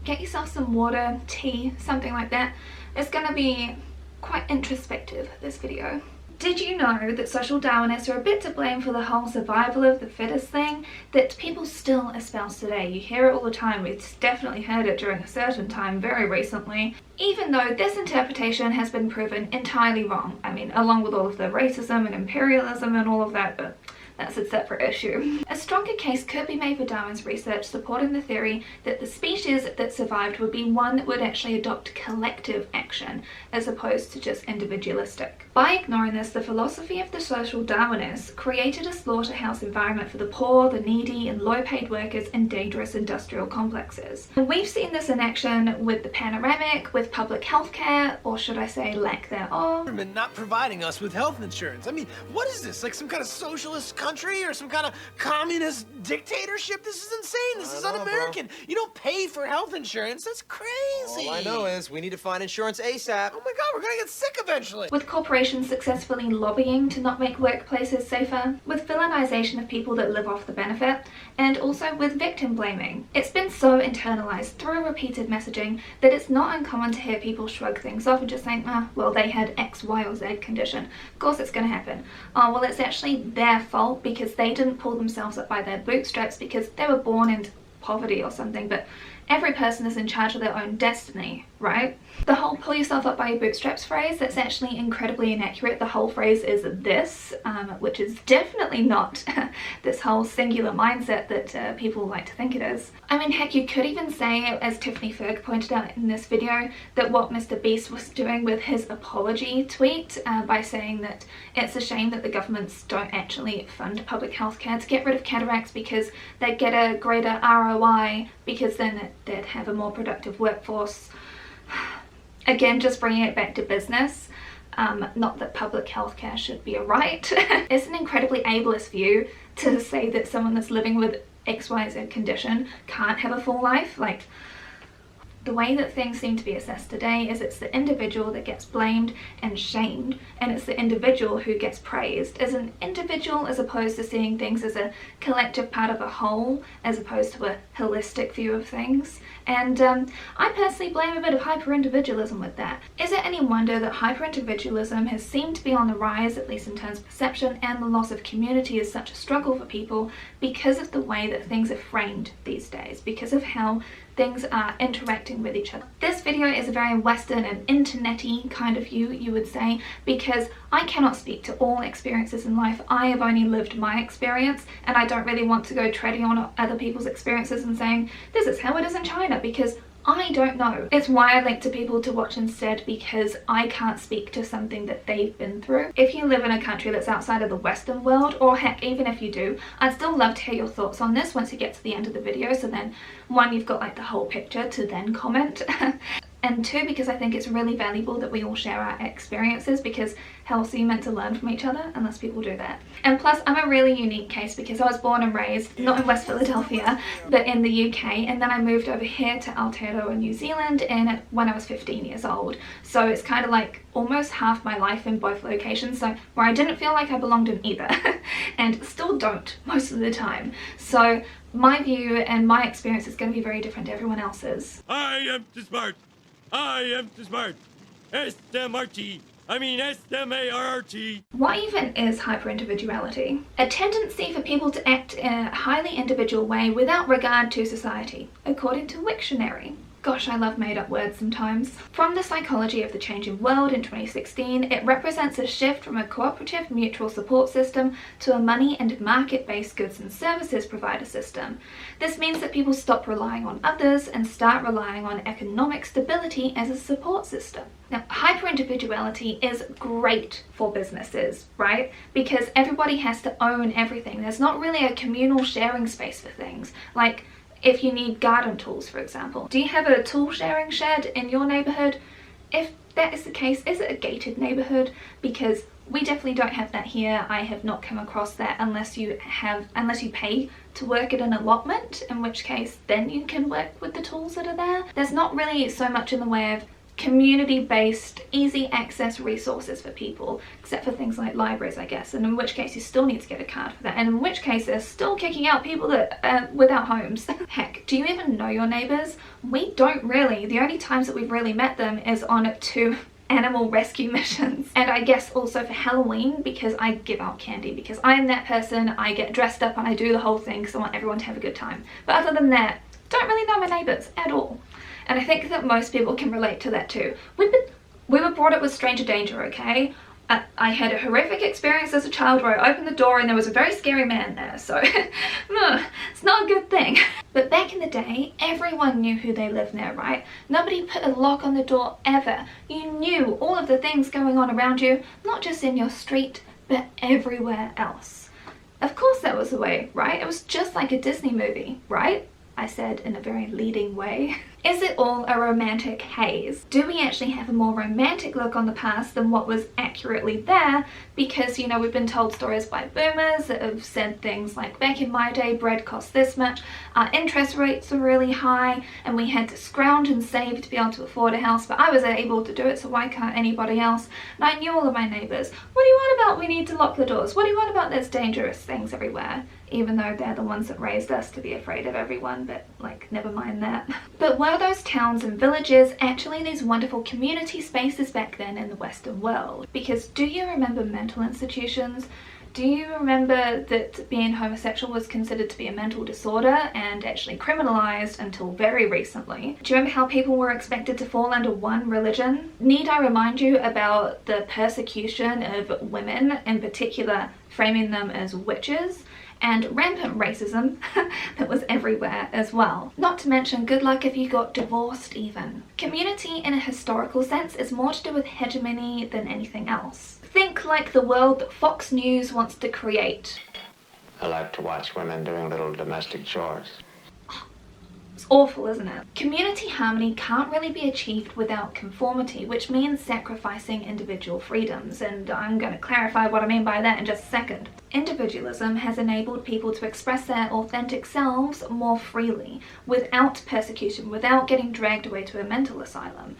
get yourself some water, tea, something like that. It's going to be quite introspective, this video. Did you know that social Darwinists are a bit to blame for the whole survival of the fittest thing that people still espouse today? You hear it all the time. We've definitely heard it during a certain time very recently, even though this interpretation has been proven entirely wrong. I mean, along with all of the racism and imperialism and all of that, but that's a separate issue. A stronger case could be made for Darwin's research supporting the theory that the species that survived would be one that would actually adopt collective action as opposed to just individualistic. By ignoring this, the philosophy of the social Darwinists created a slaughterhouse environment for the poor, the needy, and low-paid workers in dangerous industrial complexes. And we've seen this in action with the panoramic, with public health care, or should I say lack thereof. Not providing us with health insurance. I mean, what is this? Like some kind of socialist country or some kind of communist dictatorship? This is insane. This is un-American. You don't pay for health insurance. That's crazy. All I know is we need to find insurance ASAP. Oh my God, we're gonna get sick eventually. With corporations successfully lobbying to not make workplaces safer, with villainization of people that live off the benefit, and also with victim blaming. It's been so internalized through repeated messaging that it's not uncommon to hear people shrug things off and just saying, well, they had X, Y, or Z condition. Of course it's going to happen. Oh, well, it's actually their fault because they didn't pull themselves up by their bootstraps because they were born into poverty or something, but every person is in charge of their own destiny, right? The whole pull yourself up by your bootstraps phrase, that's actually incredibly inaccurate. The whole phrase is this, which is definitely not this whole singular mindset that people like to think it is. I mean, heck, you could even say, as Tiffany Ferg pointed out in this video, that what Mr. Beast was doing with his apology tweet by saying that it's a shame that the governments don't actually fund public health care to get rid of cataracts because they'd get a greater ROI because then they'd have a more productive workforce. Again, just bringing it back to business. Not that public health care should be a right. It's an incredibly ableist view to say that someone that's living with XYZ condition can't have a full life. Like, the way that things seem to be assessed today is it's the individual that gets blamed and shamed, and it's the individual who gets praised as an individual as opposed to seeing things as a collective part of a whole as opposed to a holistic view of things. And I personally blame a bit of hyper-individualism with that. Is it any wonder that hyper-individualism has seemed to be on the rise, at least in terms of perception, and the loss of community is such a struggle for people because of the way that things are framed these days, because of how things are interacting with each other. This video is a very Western and internet-y kind of view, you would say, because I cannot speak to all experiences in life. I have only lived my experience, and I don't really want to go treading on other people's experiences and saying, this is how it is in China, because I don't know. It's why I link to people to watch instead, because I can't speak to something that they've been through. If you live in a country that's outside of the Western world, or heck, even if you do, I'd still love to hear your thoughts on this once you get to the end of the video, so then one, you've got like the whole picture to then comment. And two, because I think it's really valuable that we all share our experiences, because how else are you meant to learn from each other unless people do that? And plus, I'm a really unique case because I was born and raised, not in West Philadelphia, but in the UK, and then I moved over here to Aotearoa, New Zealand when I was 15 years old. So it's kind of like almost half my life in both locations, so where I didn't feel like I belonged in either, and still don't most of the time. So my view and my experience is going to be very different to everyone else's. I am too smart. I am too smart. S-M-R-T. I mean S-M-A-R-R-T. What even is hyper-individuality? A tendency for people to act in a highly individual way without regard to society, according to Wiktionary. Gosh, I love made up words sometimes. From the Psychology of the Changing World in 2016, it represents a shift from a cooperative mutual support system to a money and market-based goods and services provider system. This means that people stop relying on others and start relying on economic stability as a support system. Now, hyper-individuality is great for businesses, right? Because everybody has to own everything. There's not really a communal sharing space for things. Like, if you need garden tools, for example. Do you have a tool sharing shed in your neighborhood? If that is the case, is it a gated neighborhood? Because we definitely don't have that here. I have not come across that unless you pay to work at an allotment, in which case then you can work with the tools that are there. There's not really so much in the way of community-based, easy access resources for people, except for things like libraries, I guess, and in which case you still need to get a card for that, and in which case they're still kicking out people that without homes. Heck, do you even know your neighbours? We don't really. The only times that we've really met them is on 2 animal rescue missions, and I guess also for Halloween, because I give out candy, because I'm that person. I get dressed up and I do the whole thing because I want everyone to have a good time. But other than that, don't really know my neighbours at all. And I think that most people can relate to that too. We were brought up with stranger danger, okay? I had a horrific experience as a child where I opened the door and there was a very scary man there, so it's not a good thing. But back in the day, everyone knew who they lived near, right? Nobody put a lock on the door ever. You knew all of the things going on around you, not just in your street, but everywhere else. Of course that was the way, right? It was just like a Disney movie, right? I said in a very leading way. Is it all a romantic haze? Do we actually have a more romantic look on the past than what was accurately there? Because, you know, we've been told stories by boomers that have said things like, back in my day, bread cost this much, our interest rates were really high, and we had to scrounge and save to be able to afford a house, but I was able to do it, so why can't anybody else? And I knew all of my neighbours. What do you want about we need to lock the doors? What do you want about there's dangerous things everywhere? Even though they're the ones that raised us to be afraid of everyone, but like, never mind that. But were those towns and villages actually these wonderful community spaces back then in the Western world? Because do you remember mental institutions? Do you remember that being homosexual was considered to be a mental disorder and actually criminalized until very recently? Do you remember how people were expected to fall under one religion? Need I remind you about the persecution of women, in particular framing them as witches? And rampant racism that was everywhere as well. Not to mention, good luck if you got divorced even. Community in a historical sense is more to do with hegemony than anything else. Think like the world that Fox News wants to create. I like to watch women doing little domestic chores. It's awful, isn't it? Community harmony can't really be achieved without conformity, which means sacrificing individual freedoms, and I'm going to clarify what I mean by that in just a second. Individualism has enabled people to express their authentic selves more freely, without persecution, without getting dragged away to a mental asylum,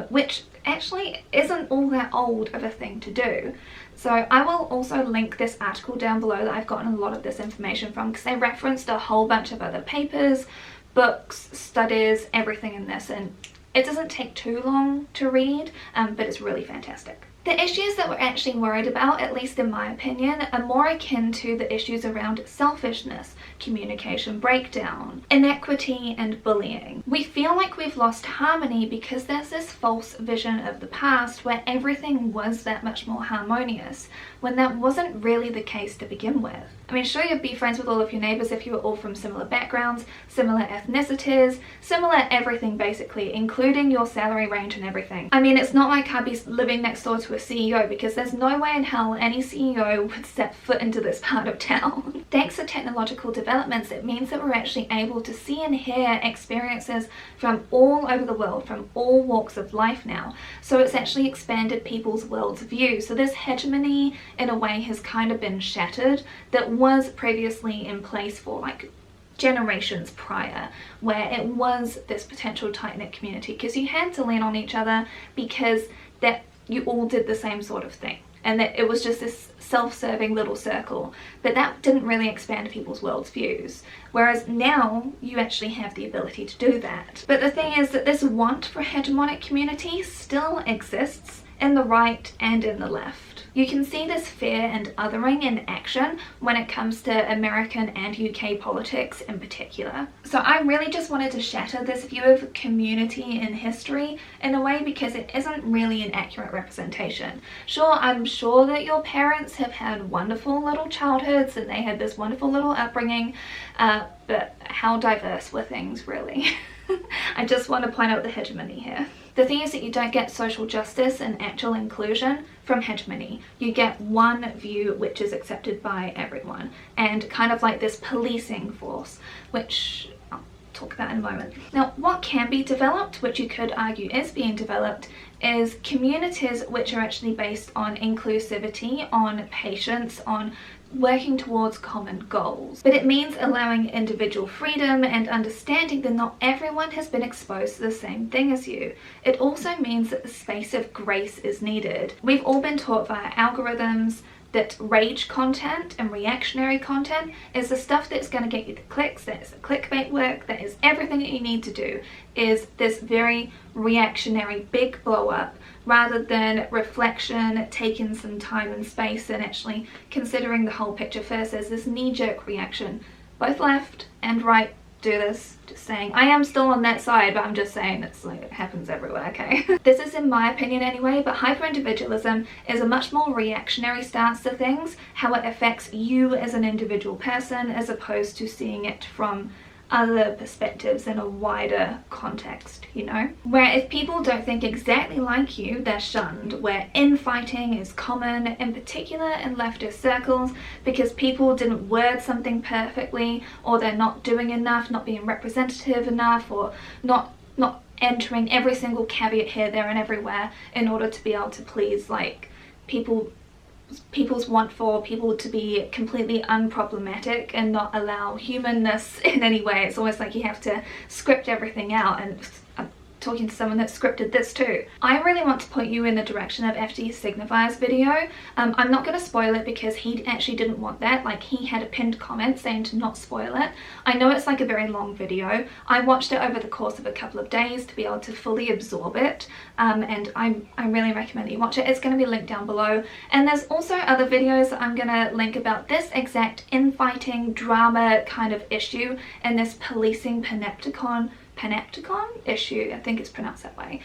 which actually isn't all that old of a thing to do. So I will also link this article down below that I've gotten a lot of this information from, because they referenced a whole bunch of other papers, books, studies, everything in this, and it doesn't take too long to read, but it's really fantastic. The issues that we're actually worried about, at least in my opinion, are more akin to the issues around selfishness, communication breakdown, inequity, and bullying. We feel like we've lost harmony because there's this false vision of the past where everything was that much more harmonious, when that wasn't really the case to begin with. I mean, sure, you'd be friends with all of your neighbours if you were all from similar backgrounds, similar ethnicities, similar everything basically, including your salary range and everything. I mean, it's not like I'd be living next door to a CEO, because there's no way in hell any CEO would step foot into this part of town. Thanks to technological developments, it means that we're actually able to see and hear experiences from all over the world, from all walks of life now. So it's actually expanded people's world's view. So this hegemony, in a way, has kind of been shattered that was previously in place for like generations prior, where it was this potential tight-knit community, because you had to lean on each other because that you all did the same sort of thing, and that it was just this self-serving little circle, but that didn't really expand people's world's views. Whereas now you actually have the ability to do that. But the thing is that this want for hegemonic community still exists in the right and in the left. You can see this fear and othering in action when it comes to American and UK politics in particular. So I really just wanted to shatter this view of community in history in a way, because it isn't really an accurate representation. Sure, I'm sure that your parents have had wonderful little childhoods and they had this wonderful little upbringing, but how diverse were things really? I just want to point out the hegemony here. The thing is that you don't get social justice and actual inclusion from hegemony. You get one view which is accepted by everyone, and kind of like this policing force, which I'll talk about in a moment. Now, what can be developed, which you could argue is being developed, is communities which are actually based on inclusivity, on patience, on working towards common goals. But it means allowing individual freedom and understanding that not everyone has been exposed to the same thing as you. It also means that the space of grace is needed. We've all been taught via algorithms that rage content and reactionary content is the stuff that's going to get you the clicks, that is the clickbait work, that is everything that you need to do, is this very reactionary big blow up, rather than reflection, taking some time and space and actually considering the whole picture first as this knee-jerk reaction. Both left and right do this. Just saying. I am still on that side, but I'm just saying it's like it happens everywhere, okay? This is in my opinion anyway, but hyper-individualism is a much more reactionary stance to things, how it affects you as an individual person as opposed to seeing it from other perspectives in a wider context, you know? Where if people don't think exactly like you, they're shunned, where infighting is common, in particular in leftist circles, because people didn't word something perfectly, or they're not doing enough, not being representative enough, or not entering every single caveat here, there and everywhere in order to be able to please like people's want for people to be completely unproblematic and not allow humanness in any way. It's almost like you have to script everything out, and I'm talking to someone that scripted this too. I really want to point you in the direction of FD Signifier's video. I'm not going to spoil it because he actually didn't want that. Like, he had a pinned comment saying to not spoil it. I know it's like a very long video. I watched it over the course of a couple of days to be able to fully absorb it, and I really recommend that you watch it. It's going to be linked down below, and there's also other videos that I'm going to link about this exact infighting drama kind of issue and this policing panopticon issue, I think it's pronounced that way,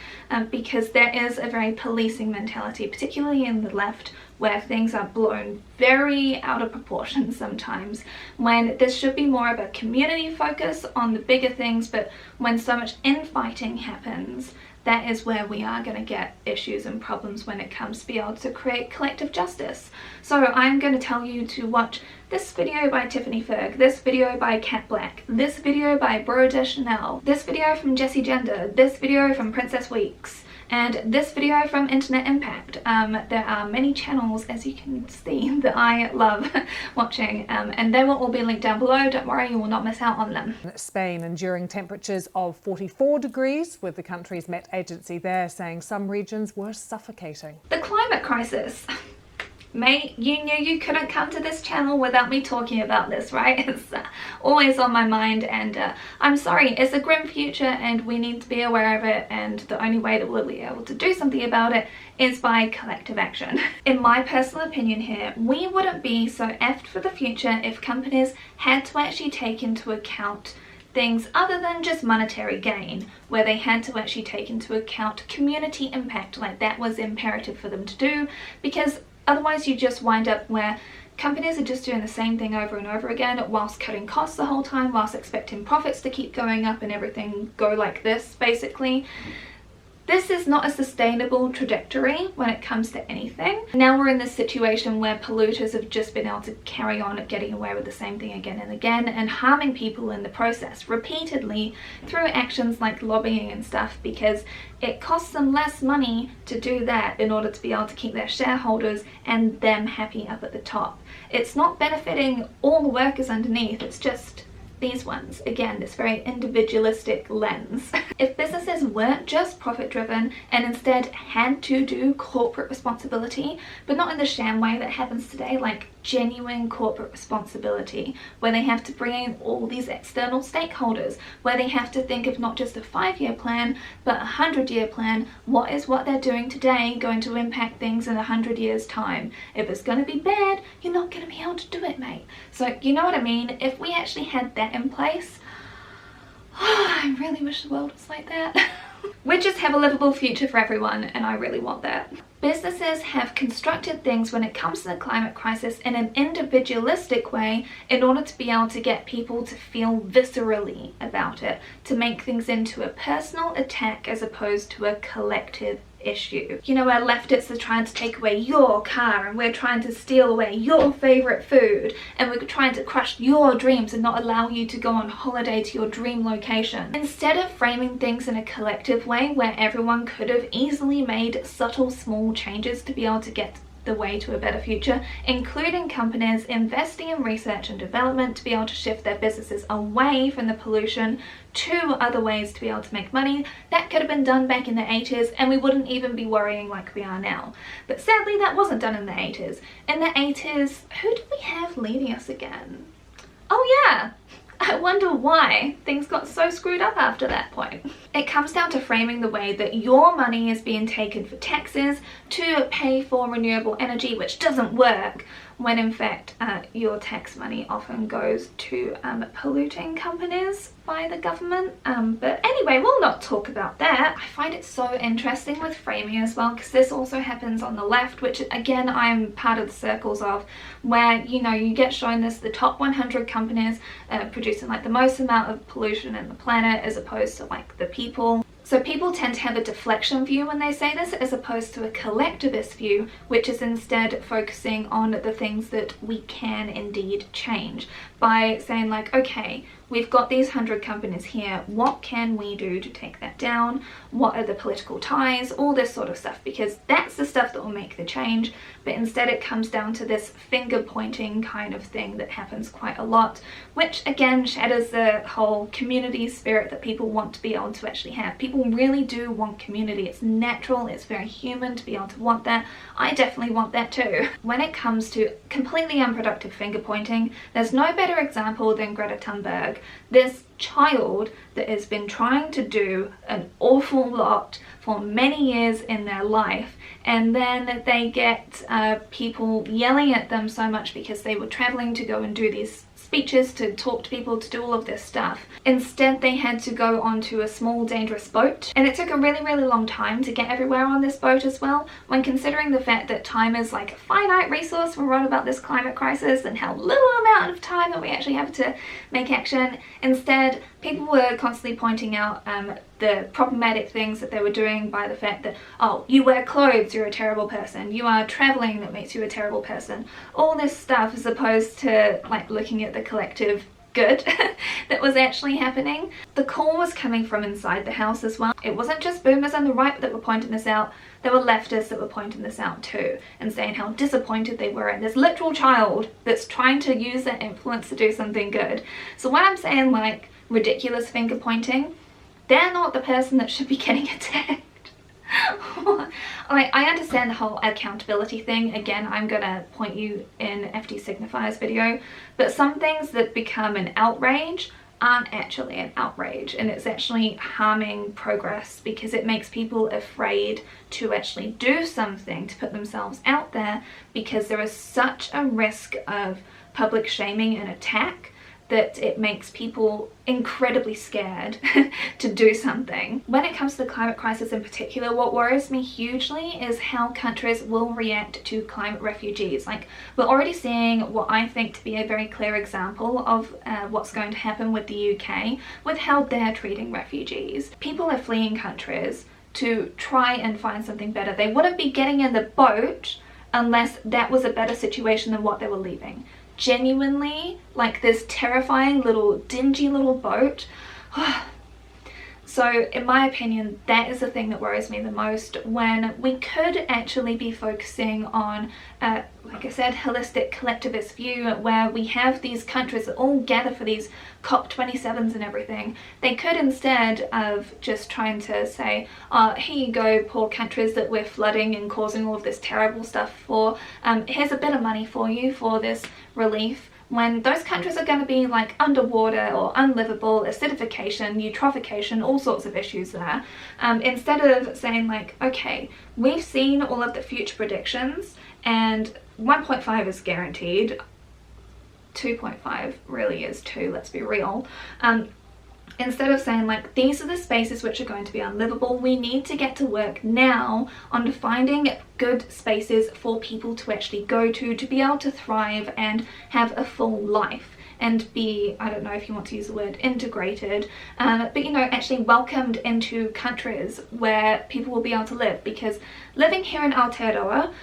because there is a very policing mentality, particularly in the left, where things are blown very out of proportion sometimes, when this should be more of a community focus on the bigger things, but when so much infighting happens, that is where we are going to get issues and problems when it comes to be able to create collective justice. So I'm going to tell you to watch this video by Tiffany Ferg, this video by Kat Black, this video by Bro de Chanel, this video from Jessie Gender, this video from Princess Weeks, and this video from Internet Impact. There are many channels, as you can see, that I love watching, and they will all be linked down below. Don't worry, you will not miss out on them. Spain enduring temperatures of 44 degrees, with the country's Met Agency there saying some regions were suffocating. The climate crisis. Mate, you knew you couldn't come to this channel without me talking about this, right? It's always on my mind, and I'm sorry, it's a grim future and we need to be aware of it, and the only way that we'll be able to do something about it is by collective action. In my personal opinion here, we wouldn't be so effed for the future if companies had to actually take into account things other than just monetary gain, where they had to actually take into account community impact, like that was imperative for them to do, because otherwise you just wind up where companies are just doing the same thing over and over again whilst cutting costs the whole time, whilst expecting profits to keep going up and everything go like this, basically. This is not a sustainable trajectory when it comes to anything. Now we're in this situation where polluters have just been able to carry on getting away with the same thing again and again, and harming people in the process repeatedly through actions like lobbying and stuff, because it costs them less money to do that in order to be able to keep their shareholders and them happy up at the top. It's not benefiting all the workers underneath, it's just these ones. Again, this very individualistic lens. If businesses weren't just profit driven and instead had to do corporate responsibility, but not in the sham way that happens today, like genuine corporate responsibility, where they have to bring in all these external stakeholders, where they have to think of not just a 5-year plan, but a 100-year plan. What is what they're doing today going to impact things in 100 years time? If it's going to be bad, you're not going to be able to do it, mate. So you know what I mean? If we actually had that in place, I really wish the world was like that. We just have a livable future for everyone, and I really want that. Businesses have constructed things when it comes to the climate crisis in an individualistic way in order to be able to get people to feel viscerally about it, to make things into a personal attack as opposed to a collective issue. You know, where leftists are trying to take away your car, and we're trying to steal away your favourite food, and we're trying to crush your dreams and not allow you to go on holiday to your dream location. Instead of framing things in a collective way where everyone could have easily made subtle small changes to be able to get the way to a better future, including companies investing in research and development to be able to shift their businesses away from the pollution to other ways to be able to make money. That could have been done back in the 80s and we wouldn't even be worrying like we are now. But sadly that wasn't done in the 80s. In the 80s, who did we have leading us again? Oh yeah! I wonder why things got so screwed up after that point. It comes down to framing the way that your money is being taken for taxes to pay for renewable energy, which doesn't work, when in fact your tax money often goes to polluting companies by the government. But anyway, we'll not talk about that. I find it so interesting with framing as well, because this also happens on the left, which again I'm part of the circles of, where you know you get shown this, the top 100 companies producing like the most amount of pollution in the planet as opposed to like the people. So people tend to have a deflection view when they say this, as opposed to a collectivist view, which is instead focusing on the things that we can indeed change by saying like, okay, we've got these 100 companies here, what can we do to take that down? What are the political ties? All this sort of stuff, because that's the stuff that will make the change. But instead it comes down to this finger pointing kind of thing that happens quite a lot, which again shatters the whole community spirit that people want to be able to actually have. People really do want community. It's natural, it's very human to be able to want that. I definitely want that too. When it comes to completely unproductive finger pointing, there's no better example than Greta Thunberg. This child that has been trying to do an awful lot for many years in their life, and then they get people yelling at them so much because they were traveling to go and do these speeches, to talk to people, to do all of this stuff. Instead they had to go onto a small dangerous boat, and it took a really long time to get everywhere on this boat as well, when considering the fact that time is like a finite resource when we're on about this climate crisis and how little amount of time that we actually have to make action. Instead people were constantly pointing out the problematic things that they were doing by the fact that, oh, you wear clothes, you're a terrible person, you are traveling, that makes you a terrible person, all this stuff, as opposed to like looking at the collective good that was actually happening. The call was coming from inside the house as well. It wasn't just boomers on the right that were pointing this out, there were leftists that were pointing this out too, and saying how disappointed they were in this literal child that's trying to use their influence to do something good. So when I'm saying like ridiculous finger pointing, they're not the person that should be getting attacked. Like, I understand the whole accountability thing. Again, I'm gonna point you in FD Signifier's video, but some things that become an outrage aren't actually an outrage, and it's actually harming progress because it makes people afraid to actually do something, to put themselves out there, because there is such a risk of public shaming and attack that it makes people incredibly scared to do something. When it comes to the climate crisis in particular, what worries me hugely is how countries will react to climate refugees. Like, we're already seeing what I think to be a very clear example of what's going to happen with the UK, with how they're treating refugees. People are fleeing countries to try and find something better. They wouldn't be getting in the boat unless that was a better situation than what they were leaving. Genuinely, like this terrifying little dingy little boat. So in my opinion, that is the thing that worries me the most, when we could actually be focusing on like I said, holistic collectivist view, where we have these countries that all gather for these COP27s and everything. They could, instead of just trying to say, here you go, poor countries that we're flooding and causing all of this terrible stuff for, here's a bit of money for you for this relief, when those countries are going to be like underwater or unlivable, acidification, eutrophication, all sorts of issues there. Instead of saying like, okay, we've seen all of the future predictions and 1.5 is guaranteed, 2.5 really is too, let's be real. Instead of saying like, these are the spaces which are going to be unlivable, we need to get to work now on finding good spaces for people to actually go to be able to thrive and have a full life and be, I don't know if you want to use the word integrated, but you know, actually welcomed into countries where people will be able to live. Because living here in Aotearoa,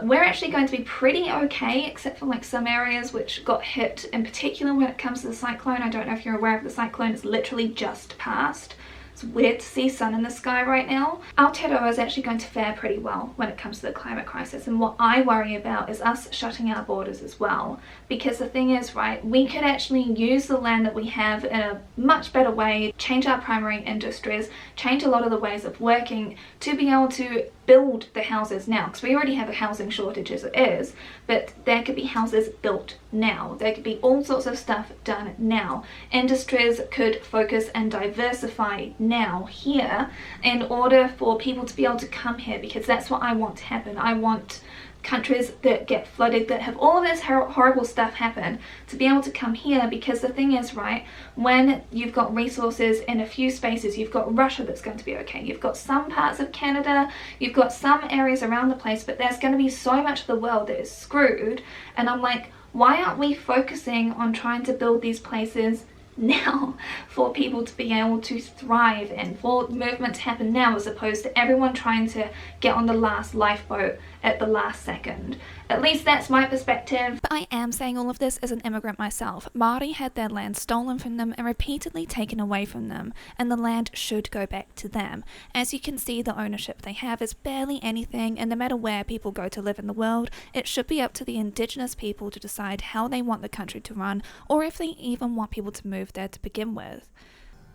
we're actually going to be pretty okay, except for like some areas which got hit, in particular when it comes to the cyclone. I don't know if you're aware of the cyclone, it's literally just passed. It's weird to see sun in the sky right now. Aotearoa is actually going to fare pretty well when it comes to the climate crisis, and what I worry about is us shutting our borders as well, because the thing is, right, we could actually use the land that we have in a much better way, change our primary industries, change a lot of the ways of working to be able to build the houses now, because we already have a housing shortage as it is, but there could be houses built now. There could be all sorts of stuff done now. Industries could focus and diversify now here in order for people to be able to come here, because that's what I want to happen. I want countries that get flooded, that have all of this horrible stuff happen, to be able to come here, because the thing is, right, when you've got resources in a few spaces, you've got Russia that's going to be okay, you've got some parts of Canada, you've got some areas around the place, but there's going to be so much of the world that is screwed. And I'm like, why aren't we focusing on trying to build these places now for people to be able to thrive and for movement to happen now, as opposed to everyone trying to get on the last lifeboat at the last second? At least that's my perspective. But I am saying all of this as an immigrant myself. Māori had their land stolen from them and repeatedly taken away from them, and the land should go back to them. As you can see, the ownership they have is barely anything, and no matter where people go to live in the world, it should be up to the indigenous people to decide how they want the country to run, or if they even want people to move there to begin with.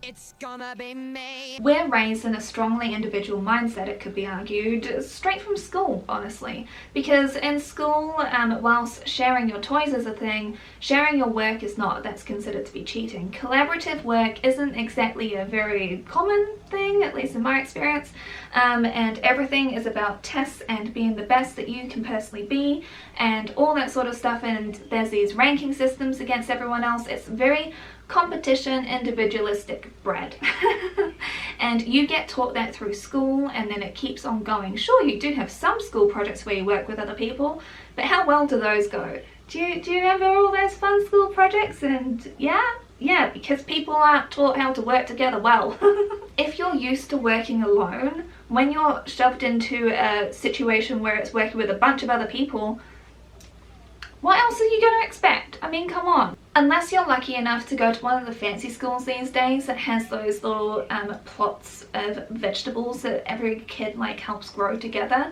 It's gonna be me. We're raised in a strongly individual mindset, it could be argued, straight from school, honestly. Because in school, whilst sharing your toys is a thing, sharing your work is not. That's considered to be cheating. Collaborative work isn't exactly a very common thing, at least in my experience, and everything is about tests and being the best that you can personally be, and all that sort of stuff, and there's these ranking systems against everyone else. It's very competition, individualistic bred. And you get taught that through school, and then it keeps on going. Sure, you do have some school projects where you work with other people, but how well do those go? Do you remember all those fun school projects? And yeah, because people aren't taught how to work together well. If you're used to working alone, when you're shoved into a situation where it's working with a bunch of other people, what else are you going to expect? I mean, come on. Unless you're lucky enough to go to one of the fancy schools these days that has those little plots of vegetables that every kid like helps grow together.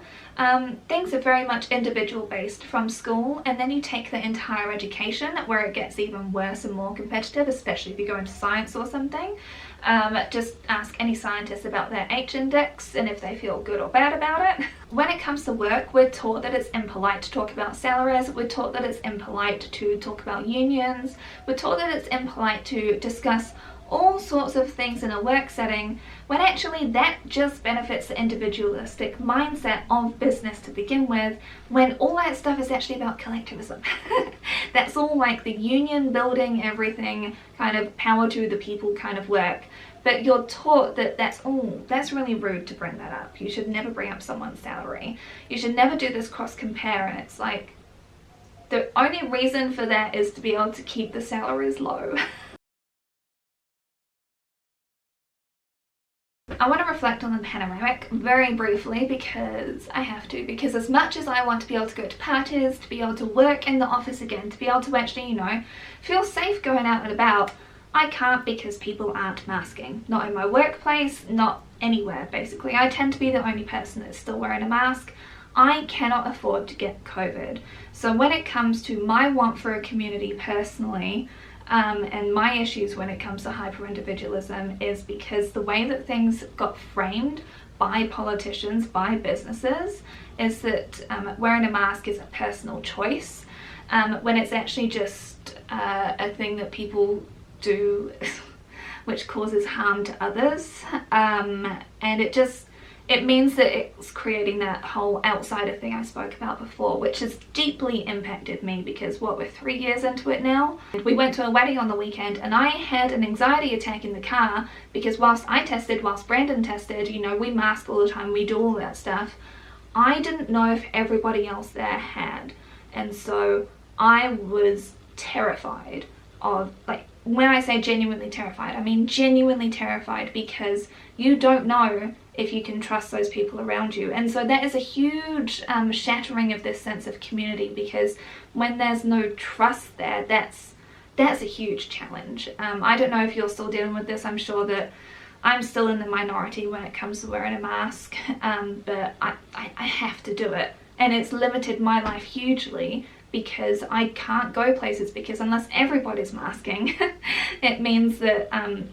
Things are very much individual based from school, and then you take the entire education where it gets even worse and more competitive, especially if you go into science or something. Just ask any scientist about their H-index and if they feel good or bad about it. When it comes to work, we're taught that it's impolite to talk about salaries, we're taught that it's impolite to talk about unions, we're taught that it's impolite to discuss all sorts of things in a work setting, when actually that just benefits the individualistic mindset of business to begin with, when all that stuff is actually about collectivism. That's all like the union building everything, kind of power to the people kind of work. But you're taught that that's really rude to bring that up. You should never bring up someone's salary. You should never do this cross compare, and it's like, the only reason for that is to be able to keep the salaries low. I want to reflect on the panoramic very briefly, because I have to, because as much as I want to be able to go to parties, to be able to work in the office again, to be able to actually, you know, feel safe going out and about, I can't, because people aren't masking. Not in my workplace, not anywhere basically. I tend to be the only person that's still wearing a mask. I cannot afford to get COVID. So when it comes to my want for a community personally, and my issues when it comes to hyper-individualism, is because the way that things got framed by politicians, by businesses, is that wearing a mask is a personal choice, when it's actually just a thing that people do which causes harm to others, and it means that it's creating that whole outsider thing I spoke about before, which has deeply impacted me, because we're 3 years into it now. We went to a wedding on the weekend and I had an anxiety attack in the car, because whilst I tested, whilst Brandon tested, you know, we mask all the time, we do all that stuff, I didn't know if everybody else there had. And so I was terrified of, like, when I say genuinely terrified, I mean genuinely terrified, because you don't know if you can trust those people around you. And so that is a huge shattering of this sense of community, because when there's no trust there, that's a huge challenge. I don't know if you're still dealing with this. I'm sure that I'm still in the minority when it comes to wearing a mask, but I have to do it. And it's limited my life hugely because I can't go places, because unless everybody's masking, it means that I'm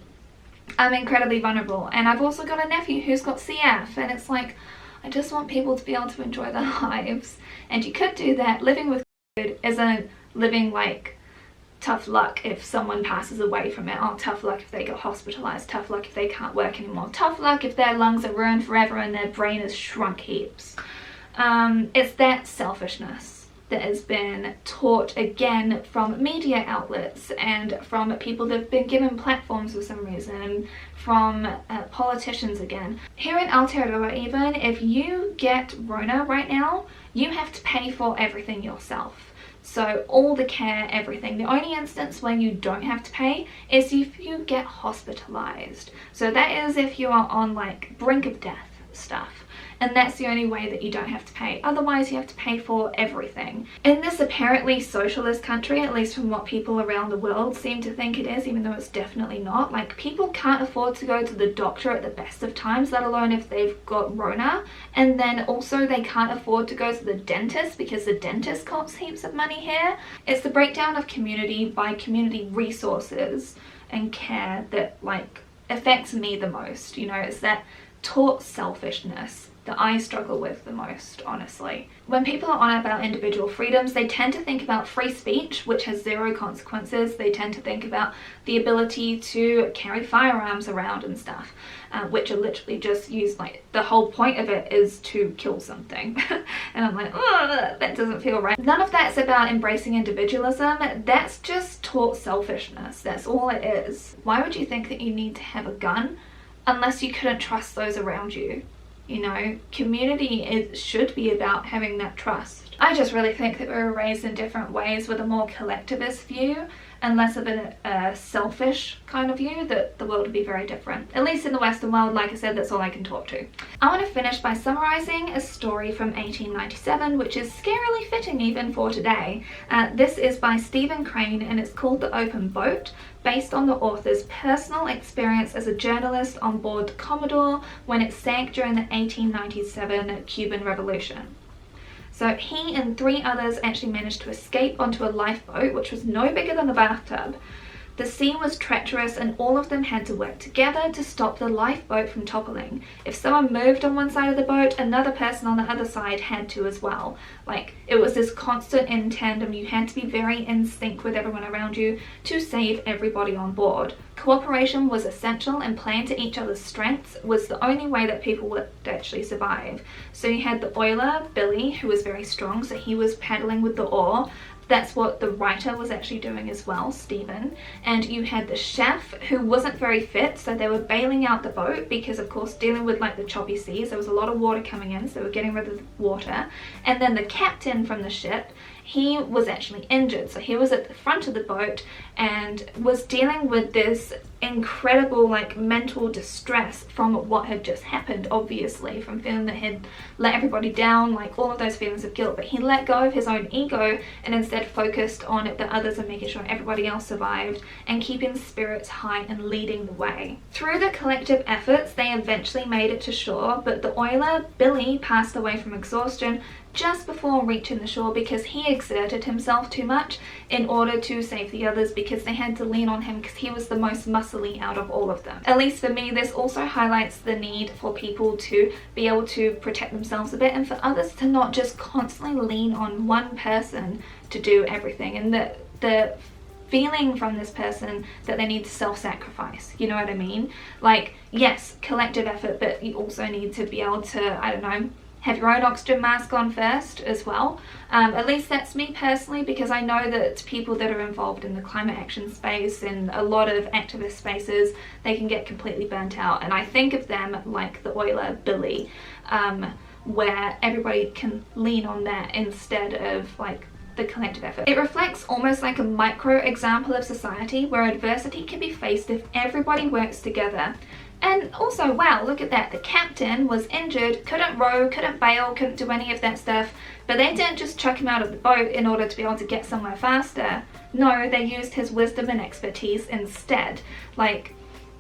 incredibly vulnerable. And I've also got a nephew who's got CF, and it's like, I just want people to be able to enjoy their lives. And you could do that. Living with COVID isn't living like tough luck if someone passes away from it. Oh, tough luck if they get hospitalized. Tough luck if they can't work anymore. Tough luck if their lungs are ruined forever and their brain is shrunk heaps. It's that selfishness that has been taught again from media outlets and from people that have been given platforms for some reason, from politicians again. Here in Aotearoa even, if you get Rona right now, you have to pay for everything yourself. So all the care, everything. The only instance where you don't have to pay is if you get hospitalized. So that is if you are on like brink of death stuff. And that's the only way that you don't have to pay. Otherwise you have to pay for everything. In this apparently socialist country, at least from what people around the world seem to think it is, even though it's definitely not, like people can't afford to go to the doctor at the best of times, let alone if they've got Rona. And then also they can't afford to go to the dentist because the dentist costs heaps of money here. It's the breakdown of community by community resources and care that like affects me the most. You know, it's that taught selfishness that I struggle with the most, honestly. When people are on about individual freedoms, they tend to think about free speech, which has zero consequences. They tend to think about the ability to carry firearms around and stuff, which are literally just used, like, the whole point of it is to kill something. And I'm like, oh, that doesn't feel right. None of that's about embracing individualism. That's just taught selfishness. That's all it is. Why would you think that you need to have a gun unless you couldn't trust those around you? You know, community should be about having that trust. I just really think that we were raised in different ways with a more collectivist view and less of a selfish kind of view, that the world would be very different. At least in the Western world, like I said, that's all I can talk to. I want to finish by summarising a story from 1897, which is scarily fitting even for today. This is by Stephen Crane and it's called The Open Boat, based on the author's personal experience as a journalist on board the Commodore when it sank during the 1897 Cuban Revolution. So he and 3 others actually managed to escape onto a lifeboat, which was no bigger than a bathtub. The sea was treacherous and all of them had to work together to stop the lifeboat from toppling. If someone moved on one side of the boat, another person on the other side had to as well. Like, it was this constant in tandem. You had to be very in sync with everyone around you to save everybody on board. Cooperation was essential and playing to each other's strengths was the only way that people would actually survive. So you had the oiler, Billy, who was very strong, so he was paddling with the oar. That's what the writer was actually doing as well, Stephen. And you had the chef, who wasn't very fit, so they were bailing out the boat because, of course, dealing with like the choppy seas, there was a lot of water coming in, so they were getting rid of the water. And then the captain from the ship, he was actually injured, so he was at the front of the boat and was dealing with this incredible like mental distress from what had just happened, obviously, from feeling that he'd let everybody down, like all of those feelings of guilt. But he let go of his own ego and instead focused on the others and making sure everybody else survived and keeping spirits high and leading the way. Through the collective efforts, they eventually made it to shore, but the oiler, Billy, passed away from exhaustion just before reaching the shore because he exerted himself too much in order to save the others, because they had to lean on him because he was the most muscly out of all of them. At least for me, this also highlights the need for people to be able to protect themselves a bit and for others to not just constantly lean on one person to do everything, and the feeling from this person that they need to self-sacrifice, you know what I mean? Like, yes, collective effort, but you also need to be able to, I don't know, have your own oxygen mask on first as well. At least that's me personally, because I know that people that are involved in the climate action space and a lot of activist spaces, they can get completely burnt out. And I think of them like the oiler Billy, where everybody can lean on that instead of like the collective effort. It reflects almost like a micro example of society where adversity can be faced if everybody works together. And also, wow, look at that, the captain was injured, couldn't row, couldn't bail, couldn't do any of that stuff, but they didn't just chuck him out of the boat in order to be able to get somewhere faster. No, they used his wisdom and expertise instead. Like,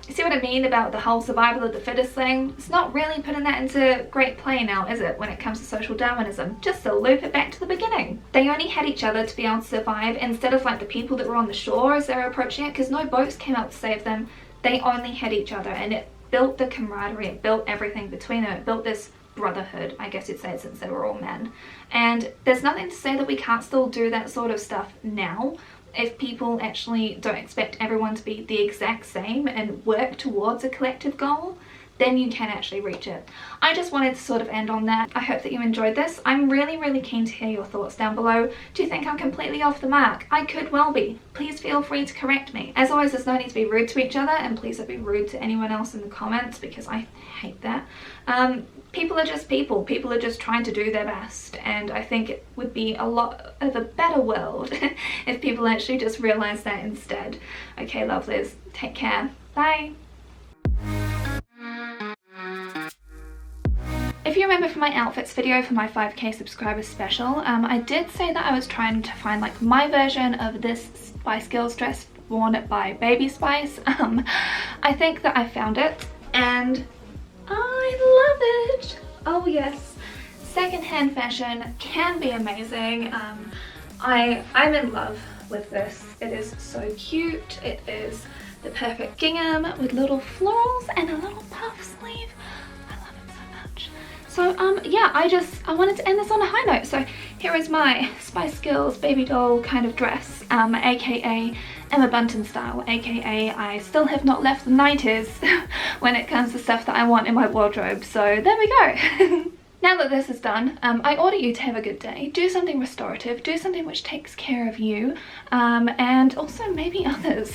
You see what I mean about the whole survival of the fittest thing? It's not really putting that into great play now, is it, when it comes to social Darwinism? Just to loop it back to the beginning. They only had each other to be able to survive instead of like the people that were on the shore as they were approaching it, because no boats came out to save them. They only had each other, and it built the camaraderie, it built everything between them, it built this brotherhood, I guess you'd say, since they were all men. And there's nothing to say that we can't still do that sort of stuff now. If people actually don't expect everyone to be the exact same and work towards a collective goal, then you can actually reach it. I just wanted to sort of end on that. I hope that you enjoyed this. I'm really keen to hear your thoughts down below. Do you think I'm completely off the mark? I could well be. Please feel free to correct me. As always, there's no need to be rude to each other, and please don't be rude to anyone else in the comments, because I hate that. People are just people. People are just trying to do their best, and I think it would be a lot of a better world if people actually just realize that instead. Okay, lovelies, take care. Bye. If you remember from my outfits video for my 5k subscribers special, I did say that I was trying to find like my version of this Spice Girls dress worn by Baby Spice. I think that I found it, and I love it. Oh yes, secondhand fashion can be amazing. I'm in love with this. It is so cute. It is the perfect gingham with little florals and a little puff sleeve. I love it so much. So yeah, I wanted to end this on a high note. So here is my Spice Girls baby doll kind of dress, aka Emma Bunton style, aka I still have not left the 90s when it comes to stuff that I want in my wardrobe. So there we go. Now that this is done, I order you to have a good day. Do something restorative, do something which takes care of you, and also maybe others.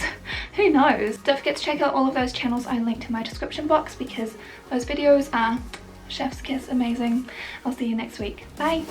Who knows? Don't forget to check out all of those channels I linked in my description box, because those videos are chef's kiss amazing. I'll see you next week. Bye!